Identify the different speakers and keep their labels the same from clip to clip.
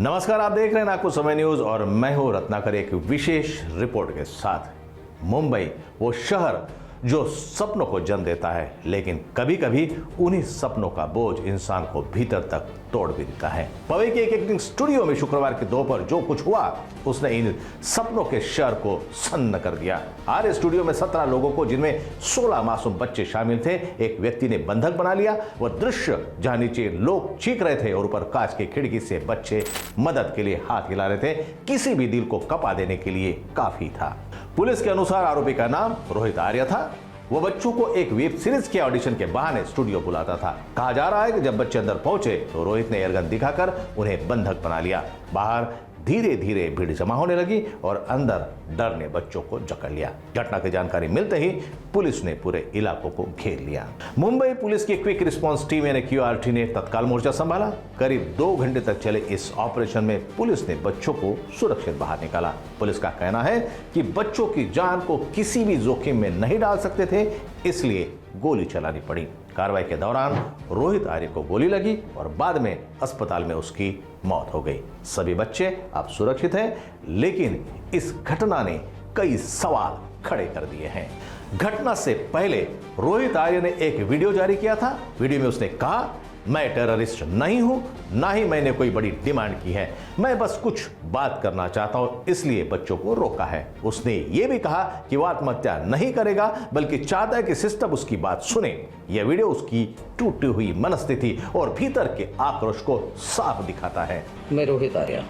Speaker 1: नमस्कार, आप देख रहे हैं नागपुर समय न्यूज और मैं हूं रत्नाकर एक विशेष रिपोर्ट के साथ। मुंबई वो शहर जो सपनों को जन्म देता है, लेकिन कभी कभी उन्हीं सपनों का बोझ इंसान को भीतर तक तोड़ भी देता है। पवई के एक एक्टिंग स्टूडियो में शुक्रवार की दोपहर जो कुछ हुआ उसने इन सपनों के शहर को सन्न कर दिया। आर स्टूडियो में 17 लोगों को, जिनमें 16 मासूम बच्चे शामिल थे, एक व्यक्ति ने बंधक बना लिया। वह दृश्य जहां नीचे लोग चीख रहे थे और ऊपर कांच की खिड़की से बच्चे मदद के लिए हाथ हिला रहे थे, किसी भी दिल को कपा देने के लिए काफी था। पुलिस के अनुसार आरोपी का नाम रोहित आर्य था। वो बच्चों को एक वेब सीरीज के ऑडिशन के बहाने स्टूडियो बुलाता था। कहा जा रहा है कि जब बच्चे अंदर पहुंचे तो रोहित ने एयरगन दिखाकर उन्हें बंधक बना लिया। बाहर धीरे धीरे भीड़ जमा होने लगी और अंदर डर ने बच्चों को जकड़ लिया। घटना की जानकारी मिलते ही पुलिस ने पूरे इलाकों को घेर लिया। मुंबई पुलिस की क्विक रिस्पांस टीम यानी QRT ने तत्काल मोर्चा संभाला। करीब 2 घंटे तक चले इस ऑपरेशन में पुलिस ने बच्चों को सुरक्षित बाहर निकाला। पुलिस का कहना है कि बच्चों की जान को किसी भी जोखिम में नहीं डाल सकते थे, इसलिए गोली चलानी पड़ी। कार्रवाई के दौरान रोहित आर्य को गोली लगी और बाद में अस्पताल में उसकी मौत हो गई। सभी बच्चे अब सुरक्षित हैं, लेकिन इस घटना ने कई सवाल खड़े कर दिए हैं। घटना से पहले रोहित आर्य ने एक वीडियो जारी किया था। वीडियो में उसने कहा, मैं टेररिस्ट नहीं हूं, ना ही मैंने कोई बड़ी डिमांड की है, मैं बस कुछ बात करना चाहता हूं, इसलिए बच्चों को रोका है। उसने यह भी कहा कि वह आत्महत्या नहीं करेगा, बल्कि चाहता है कि सिस्टम उसकी बात सुने। यह वीडियो उसकी टूटी हुई मनस्थिति और भीतर के आक्रोश को साफ दिखाता है।
Speaker 2: मैं रोहित आर्य,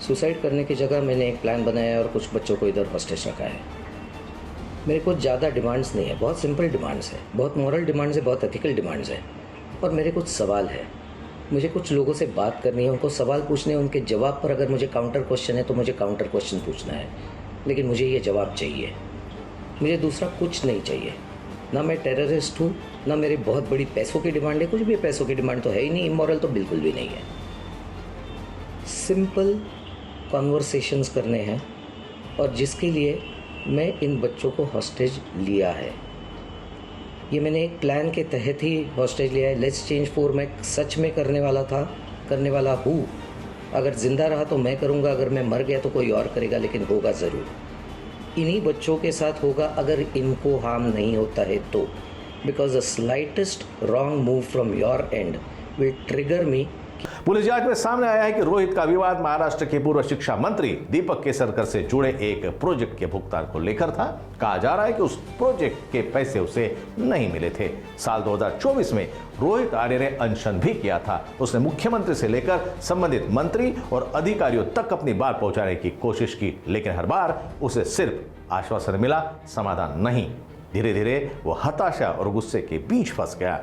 Speaker 2: सुसाइड करने की जगह मैंने एक प्लान बनाया और कुछ बच्चों को इधर हॉस्टेज रखा है। मेरे को ज़्यादा डिमांड्स नहीं है, बहुत सिंपल डिमांड्स है, बहुत मॉरल डिमांड्स है, बहुत एथिकल डिमांड्स है। और मेरे कुछ सवाल है, मुझे कुछ लोगों से बात करनी है, उनको सवाल पूछने हैं, उनके जवाब पर अगर मुझे काउंटर क्वेश्चन है तो मुझे काउंटर क्वेश्चन पूछना है, लेकिन मुझे ये जवाब चाहिए। मुझे दूसरा कुछ नहीं चाहिए। ना मैं टेररिस्ट हूँ, ना मेरी बहुत बड़ी पैसों की डिमांड है, कुछ भी पैसों की डिमांड तो है ही नहीं, इमोरल तो बिल्कुल भी नहीं है। सिंपल कॉन्वर्सेशंस करने हैं और जिसके लिए मैं इन बच्चों को हॉस्टेज लिया है। ये मैंने एक प्लान के तहत ही हॉस्टेज लिया है। लेट्स चेंज 4 मैं सच में करने वाला हूँ। अगर जिंदा रहा तो मैं करूँगा, अगर मैं मर गया तो कोई और करेगा, लेकिन होगा ज़रूर। इन्हीं बच्चों के साथ होगा अगर इनको हार्म नहीं होता है तो, because the slightest wrong move from your and will trigger me.
Speaker 1: Police जांच में सामने आया है कि रोहित का विवाद महाराष्ट्र के पूर्व शिक्षा मंत्री दीपक केसरकर से जुड़े एक प्रोजेक्ट के भुगतान को लेकर था। कहा जा रहा है कि उस प्रोजेक्ट के पैसे उसे नहीं मिले थे। साल 2024 में रोहित आर्य ने अनशन भी किया था। उसने मुख्यमंत्री से लेकर संबंधित मंत्री और अधिकारियों तक अपनी बात पहुंचाने की कोशिश की, लेकिन हर बार उसे सिर्फ आश्वासन मिला, समाधान नहीं। धीरे धीरे वो हताशा और गुस्से के बीच फंस गया।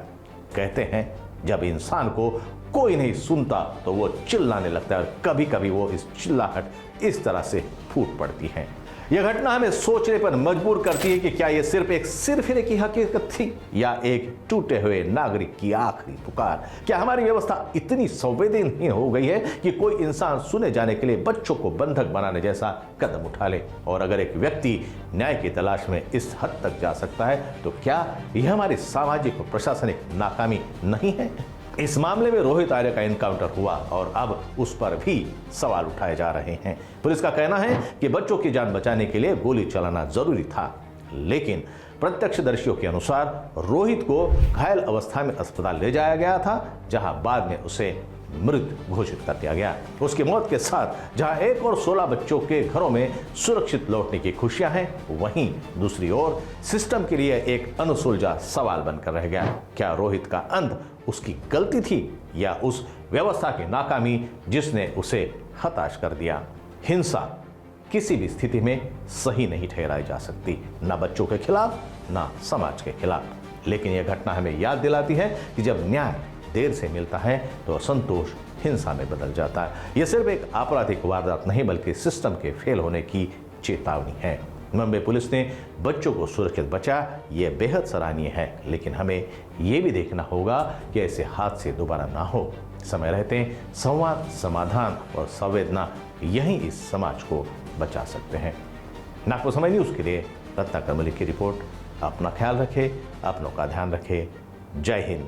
Speaker 1: कहते हैं, जब इंसान को कोई नहीं सुनता तो वो चिल्लाने लगता है और कभी कभी वो इस चिल्लाहट इस तरह से फूट पड़ती है। यह घटना हमें सोचने पर मजबूर करती है कि क्या यह सिर्फ एक सिरफिरे की हकीकत थी या एक टूटे हुए नागरिक की आखिरी पुकार। क्या हमारी व्यवस्था इतनी संवेदनहीन हो गई है कि कोई इंसान सुने जाने के लिए बच्चों को बंधक बनाने जैसा कदम उठा ले? और अगर एक व्यक्ति न्याय की तलाश में इस हद तक जा सकता है तो क्या यह हमारी सामाजिक और प्रशासनिक नाकामी नहीं है? इस मामले में रोहित आर्य का एनकाउंटर हुआ और अब उस पर भी सवाल उठाए जा रहे हैं। पुलिस का कहना है कि बच्चों की जान बचाने के लिए गोली चलाना जरूरी था, लेकिन प्रत्यक्षदर्शियों के अनुसार रोहित को घायल अवस्था में अस्पताल ले जाया गया था, जहां बाद में उसे मृत घोषित कर दिया गया। उसकी मौत के साथ जहां एक और 16 बच्चों के घरों में सुरक्षित लौटने की खुशियां हैं, वहीं दूसरी ओर सिस्टम के लिए एक अनसुलझा सवाल बनकर रह गया। क्या रोहित का अंत उसकी गलती थी या उस व्यवस्था की नाकामी जिसने उसे हताश कर दिया? हिंसा किसी भी स्थिति में सही नहीं ठहराई जा सकती, ना बच्चों के खिलाफ ना समाज के खिलाफ। लेकिन यह घटना हमें याद दिलाती है कि जब न्याय देर से मिलता है तो असंतोष हिंसा में बदल जाता है। यह सिर्फ एक आपराधिक वारदात नहीं, बल्कि सिस्टम के फेल होने की चेतावनी है। मुंबई पुलिस ने बच्चों को सुरक्षित बचा, यह बेहद सराहनीय है, लेकिन हमें यह भी देखना होगा कि ऐसे हादसे दोबारा ना हो। समय रहते संवाद, समाधान और संवेदना यही इस समाज को बचा सकते हैं। नागपुर समय न्यूज के लिए रत्नाकर मलिक की रिपोर्ट। अपना ख्याल रखें, अपनों का ध्यान रखें। जय हिंद।